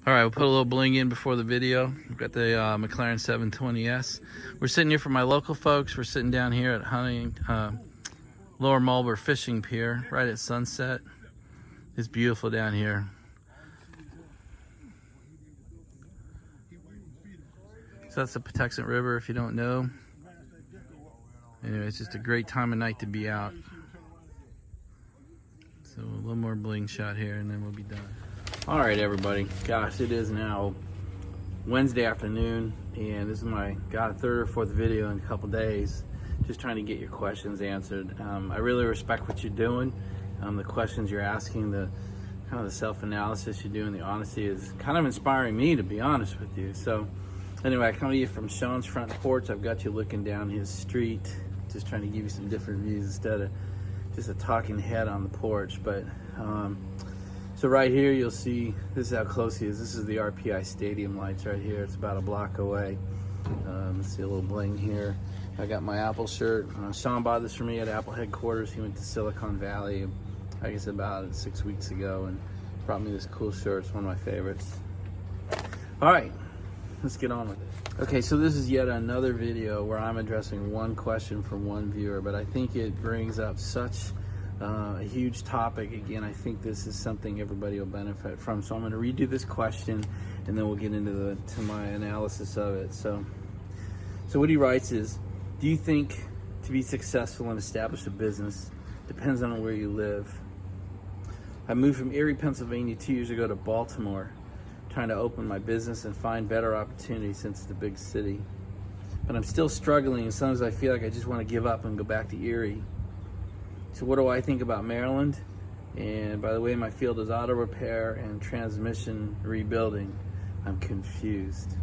All right, we'll put a little bling in before the video. We've got the McLaren 720S. We're sitting here for my local folks. We're sitting down here at Lower Marlboro Fishing Pier, right at sunset. It's beautiful down here. So that's the Patuxent River, if you don't know. Anyway, it's just a great time of night to be out. So a little more bling shot here, and then we'll be done. All right, everybody. Gosh, it is now Wednesday afternoon, and this is my third or fourth video in a couple days. Just trying to get your questions answered. I really respect what you're doing. The questions you're asking, the kind of the self-analysis you're doing, the honesty is kind of inspiring me, to be honest with you. So anyway, I come to you from Sean's front porch. I've got you looking down his street, just trying to give you some different views instead of just a talking head on the porch. But so right here you'll see, this is how close he is. This is the RPI Stadium lights right here. It's about a block away. See a little bling here. I got my Apple shirt. Sean bought this for me at Apple headquarters. He went to Silicon Valley, I guess about 6 weeks ago, and brought me this cool shirt. It's one of my favorites. All right, let's get on with it. Okay, so this is yet another video where I'm addressing one question from one viewer, but I think it brings up such a huge topic. Again, I think this is something everybody will benefit from. So I'm going to redo this question, and then we'll get into my analysis of it. So what he writes is, do you think to be successful and establish a business depends on where you live? I moved from Erie, Pennsylvania 2 years ago to Baltimore, trying to open my business and find better opportunities since it's a big city. But I'm still struggling, and sometimes I feel like I just want to give up and go back to Erie. So what do I think about Maryland? And by the way, my field is auto repair and transmission rebuilding. I'm confused.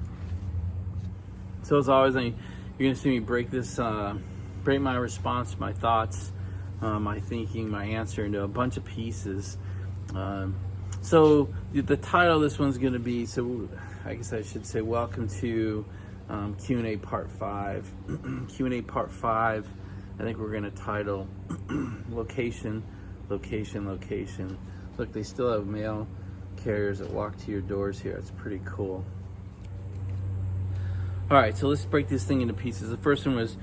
So as always, you're gonna see me break my response, my thoughts, my thinking, my answer into a bunch of pieces. So the title of this one's gonna be, so I guess I should say, welcome to Q&A part 5. Q&A part 5, I think we're gonna title location, location, location. Look, they still have mail carriers that walk to your doors here. It's pretty cool. All right, so let's break this thing into pieces. The first one was,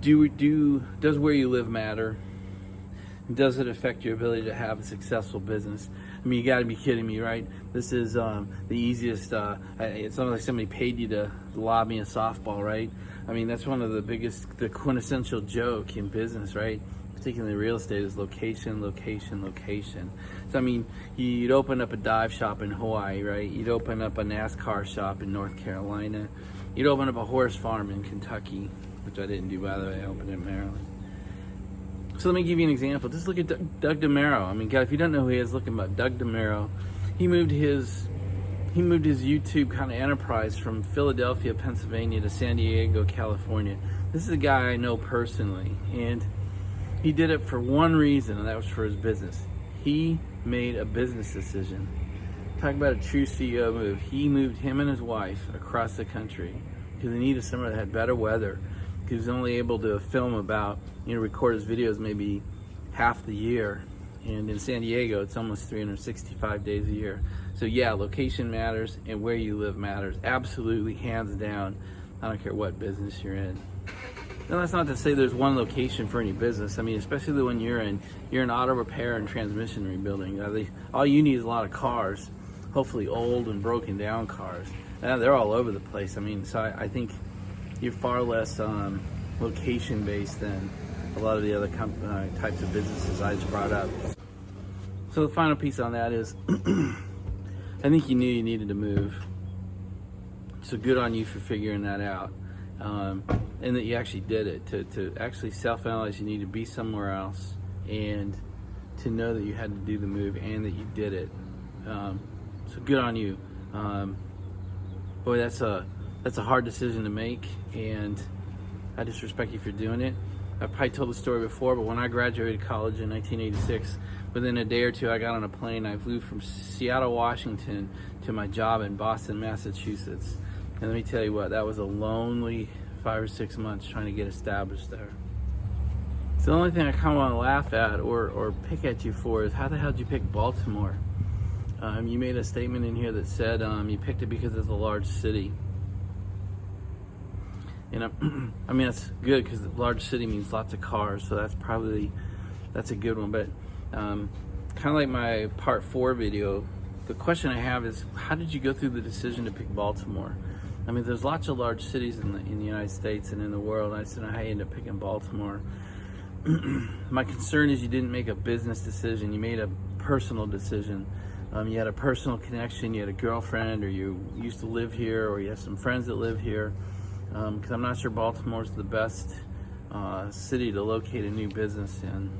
does where you live matter? Does it affect your ability to have a successful business? I mean, you gotta be kidding me, right? This is the easiest, it's not like somebody paid you to lob me a softball, right? I mean, that's one of the quintessential joke in business, right? Particularly real estate, is location, location, location. So I mean, you'd open up a dive shop in Hawaii, right? You'd open up a NASCAR shop in North Carolina. You'd open up a horse farm in Kentucky, which I didn't do, by the way. I opened it in Maryland. So let me give you an example. Just look at Doug DeMero. I mean, God, if you don't know who he is, look about Doug DeMero. He moved his YouTube kind of enterprise from Philadelphia, Pennsylvania to San Diego, California. This is a guy I know personally, and he did it for one reason, and that was for his business. He made a business decision. Talk about a true CEO move. He moved him and his wife across the country because they needed somewhere that had better weather. He was only able to film about, record his videos maybe half the year. And in San Diego, it's almost 365 days a year. So yeah, location matters and where you live matters. Absolutely, hands down. I don't care what business you're in. Now, that's not to say there's one location for any business. I mean, especially when you're in auto repair and transmission rebuilding. All you need is a lot of cars, hopefully old and broken down cars. They're all over the place. I mean, so I think you're far less location based than a lot of the other types of businesses I just brought up. So the final piece on that is, I think you knew you needed to move. So good on you for figuring that out. And that you actually did it, to actually self-analyze. You need to be somewhere else, and to know that you had to do the move and that you did it. So good on you. Boy, that's a hard decision to make, and I just respect you for doing it. I've probably told the story before, but when I graduated college in 1986, within a day or two I got on a plane. I flew from Seattle, Washington to my job in Boston, Massachusetts. And let me tell you what, that was a lonely 5 or 6 months trying to get established there. So the only thing I kind of want to laugh at or pick at you for is, how the hell did you pick Baltimore? You made a statement in here that said you picked it because it's a large city. And I mean, that's good because large city means lots of cars, so that's a good one. But kind of like my part 4 video, the question I have is, how did you go through the decision to pick Baltimore? I mean, there's lots of large cities in the United States and in the world. I just don't know how you end up picking Baltimore. My concern is you didn't make a business decision. You made a personal decision. You had a personal connection. You had a girlfriend, or you used to live here, or you have some friends that live here. Because I'm not sure Baltimore's the best city to locate a new business in.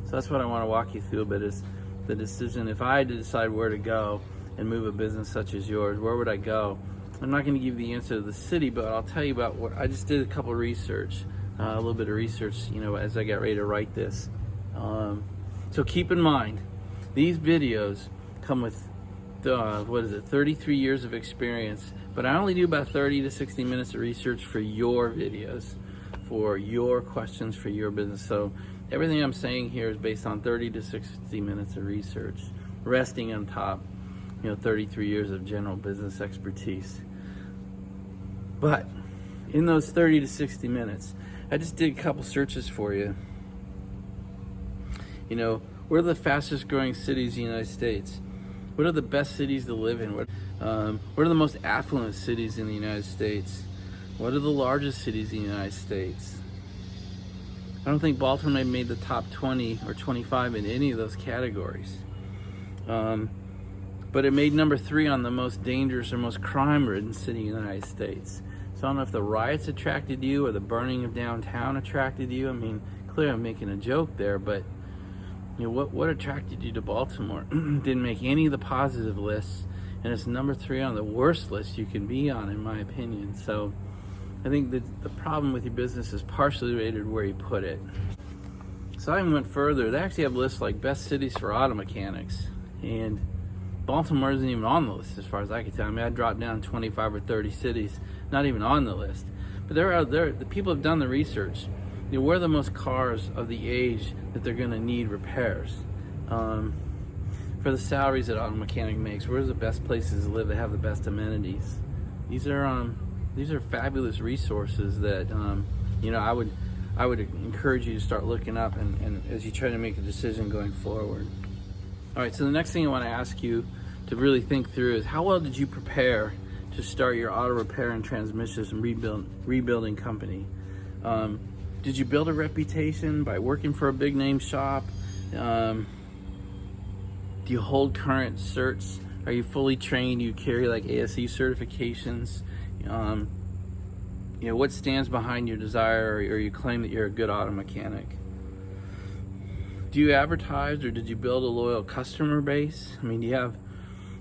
So that's what I want to walk you through a bit, is the decision. If I had to decide where to go and move a business such as yours, where would I go? I'm not going to give you the answer to the city, but I'll tell you about what I just did. A little bit of research, as I got ready to write this. So keep in mind, these videos come with 33 years of experience, but I only do about 30 to 60 minutes of research for your videos, for your questions, for your business. So everything I'm saying here is based on 30 to 60 minutes of research, resting on top, 33 years of general business expertise. But in those 30 to 60 minutes, I just did a couple searches for you. What are the fastest growing cities in the United States? What are the best cities to live in? What are the most affluent cities in the United States? What are the largest cities in the United States? I don't think Baltimore made the top 20 or 25 in any of those categories. But it made number 3 on the most dangerous or most crime-ridden city in the United States. So I don't know if the riots attracted you or the burning of downtown attracted you. I mean, clearly I'm making a joke there, but what attracted you to Baltimore? Didn't make any of the positive lists, and it's number 3 on the worst list you can be on, in my opinion. So I think that the problem with your business is partially related where you put it. So I even went further. They actually have lists like best cities for auto mechanics, and Baltimore isn't even on the list as far as I can tell. I mean, I dropped down 25 or 30 cities, not even on the list. But the people have done the research. Where are the most cars of the age that they're going to need repairs? For the salaries that auto mechanic makes, where's the best places to live that have the best amenities? These are fabulous resources that I would encourage you to start looking up and as you try to make a decision going forward. All right, so the next thing I want to ask you to really think through is, how well did you prepare to start your auto repair and transmissions and rebuilding company? Did you build a reputation by working for a big name shop? Do you hold current certs? Are you fully trained? Do you carry like ASE certifications? What stands behind your desire or you claim that you're a good auto mechanic? Do you advertise, or did you build a loyal customer base? I mean, do you have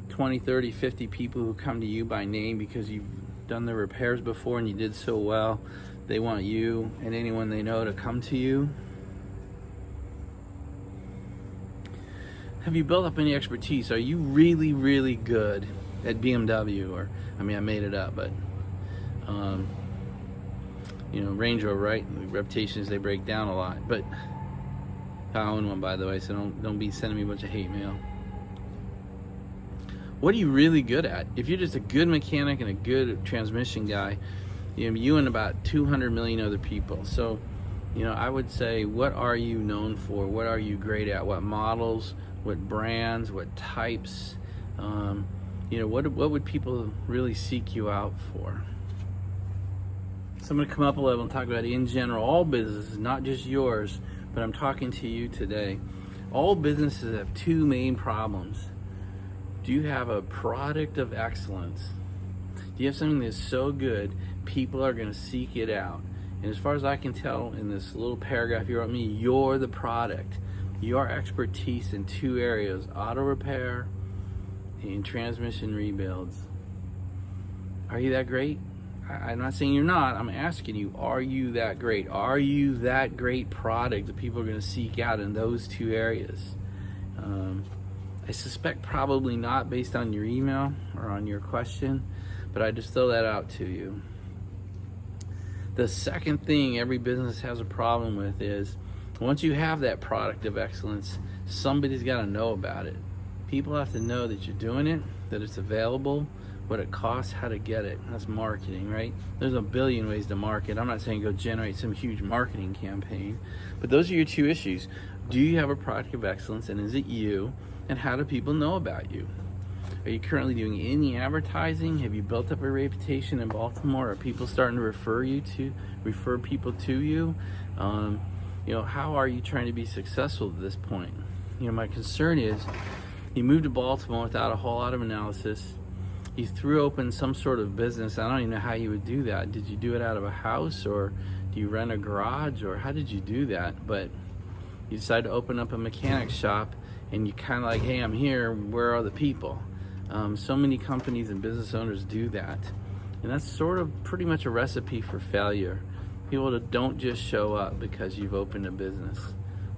20, 30, 50 people who come to you by name because you've done the repairs before and you did so well, they want you and anyone they know to come to you? Have you built up any expertise? Are you really, really good at BMW? I made it up, but Range Rover, right? The reputation is they break down a lot, but I own one, by the way, so don't be sending me a bunch of hate mail. What are you really good at? If you're just a good mechanic and a good transmission guy, you and about 200 million other people. So, I would say, what are you known for? What are you great at? What models? What brands? What types? What would people really seek you out for? So I'm going to come up a level and talk about, in general, all businesses, not just yours, but I'm talking to you today. All businesses have 2 main problems. Do you have a product of excellence? Do you have something that's so good, people are going to seek it out? And as far as I can tell in this little paragraph you wrote me, you're the product. Your expertise in 2 areas, auto repair and transmission rebuilds. Are you that great? I'm not saying you're not. I'm asking you, are you that great? Are you that great product that people are going to seek out in those 2 areas? I suspect probably not, based on your email or on your question, but I just throw that out to you. The second thing every business has a problem with is, once you have that product of excellence, somebody's got to know about it. People have to know that you're doing it, that it's available, what it costs, how to get it. That's marketing, right? There's a billion ways to market. I'm not saying go generate some huge marketing campaign, but those are your two issues. Do you have a product of excellence, and is it you? And how do people know about you? Are you currently doing any advertising? Have you built up a reputation in Baltimore? Are people starting to refer people to you? How are you trying to be successful at this point? My concern is you moved to Baltimore without a whole lot of analysis. You threw open some sort of business. I don't even know how you would do that. Did you do it out of a house, or do you rent a garage, or how did you do that? But you decided to open up a mechanic shop, and you kind of like, hey, I'm here, where are the people? So many companies and business owners do that. And that's sort of pretty much a recipe for failure. People that don't just show up because you've opened a business.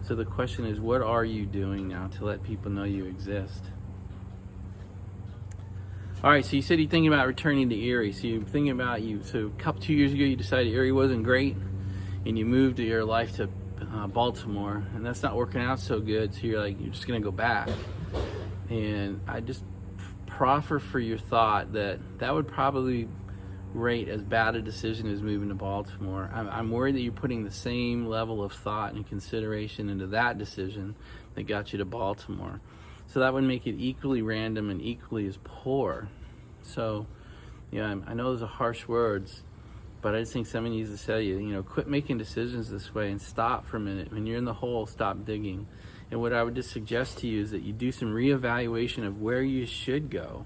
So the question is, what are you doing now to let people know you exist? All right, so you said you're thinking about returning to Erie. So you're thinking about so 2 years ago you decided Erie wasn't great, and you moved your life to Baltimore, and that's not working out so good. So you're just gonna go back. And I just proffer for your thought that would probably rate as bad a decision as moving to Baltimore. I'm worried that you're putting the same level of thought and consideration into that decision that got you to Baltimore. So that would make it equally random and equally as poor. So, I know those are harsh words, but I just think somebody needs to tell you, quit making decisions this way and stop for a minute. When you're in the hole, stop digging. And what I would just suggest to you is that you do some reevaluation of where you should go,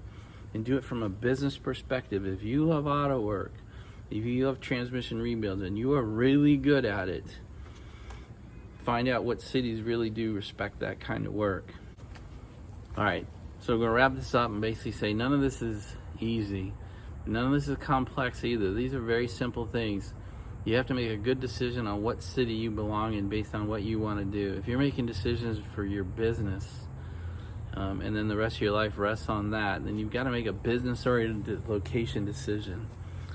and do it from a business perspective. If you love auto work, if you love transmission rebuilds, and you are really good at it, find out what cities really do respect that kind of work. All right, so we're going to wrap this up and basically say none of this is easy. None of this is complex either. These are very simple things. You have to make a good decision on what city you belong in based on what you want to do. If you're making decisions for your business, and then the rest of your life rests on that, then you've got to make a business-oriented location decision.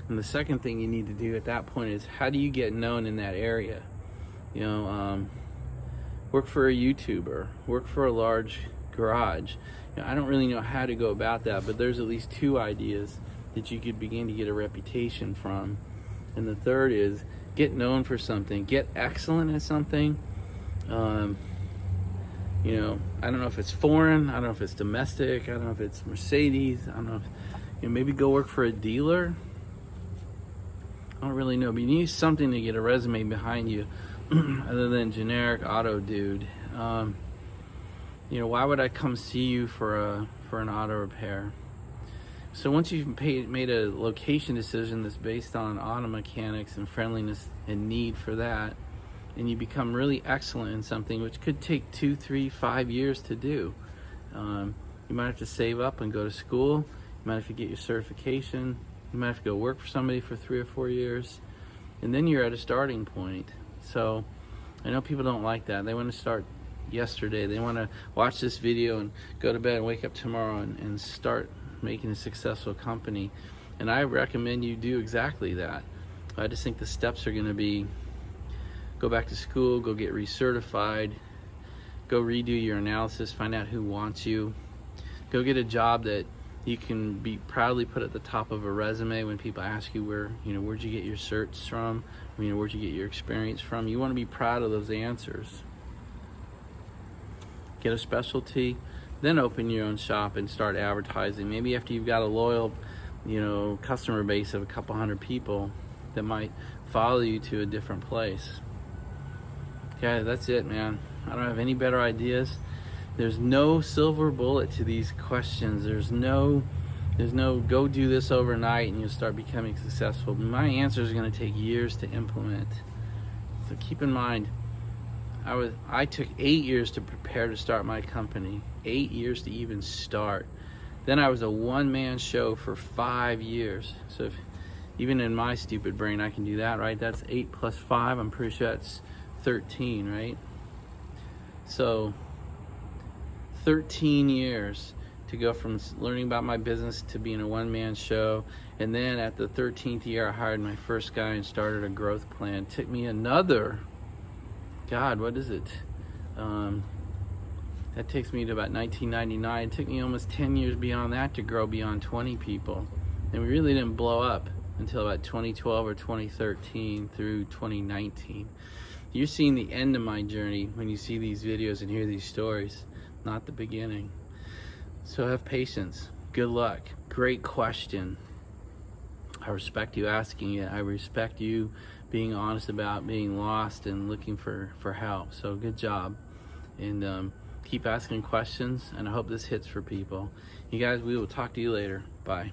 And the second thing you need to do at that point is, how do you get known in that area? Work for a YouTuber, work for a large garage. I don't really know how to go about that, but there's at least two ideas that you could begin to get a reputation from. And the third is, get known for something, get excellent at something. I don't know if it's foreign, I don't know if it's domestic, I don't know if it's Mercedes, I don't know if, maybe go work for a dealer. I don't really know, but you need something to get a resume behind you other than generic auto dude. Why would I come see you for an auto repair? So once you've made a location decision that's based on auto mechanics and friendliness and need for that, and you become really excellent in something, which could take 2, 3, 5 years to do. You might have to save up and go to school. You might have to get your certification. You might have to go work for somebody for 3 or 4 years. And then you're at a starting point. So I know people don't like that. They want to start yesterday. They want to watch this video and go to bed and wake up tomorrow and start making a successful company. And I recommend you do exactly that. I just think the steps are going to be, go back to school, go get recertified, go redo your analysis, find out who wants you, go get a job that you can be proudly put at the top of a resume when people ask you where'd you get your certs from, where'd you get your experience from. You want to be proud of those answers. Get a specialty, then open your own shop and start advertising. Maybe after you've got a loyal, customer base of a couple hundred people that might follow you to a different place. Okay, that's it, man. I don't have any better ideas. There's no silver bullet to these questions. There's no go do this overnight and you'll start becoming successful. My answers are going to take years to implement. So keep in mind, I took 8 years to prepare to start my company. 8 years to even start. Then I was a one-man show for 5 years. So even in my stupid brain, I can do that, right? That's 8 plus 5. I'm pretty sure that's 13, right? So 13 years to go from learning about my business to being a one-man show. And then at the 13th year, I hired my first guy and started a growth plan. It took me another, God, what is it? That takes me to about 1999. It took me almost 10 years beyond that to grow beyond 20 people. And we really didn't blow up until about 2012 or 2013 through 2019. You're seeing the end of my journey when you see these videos and hear these stories, not the beginning. So have patience. Good luck. Great question. I respect you asking it. I respect you being honest about being lost and looking for help. So good job. And keep asking questions, and I hope this hits for people. You guys, we will talk to you later. Bye.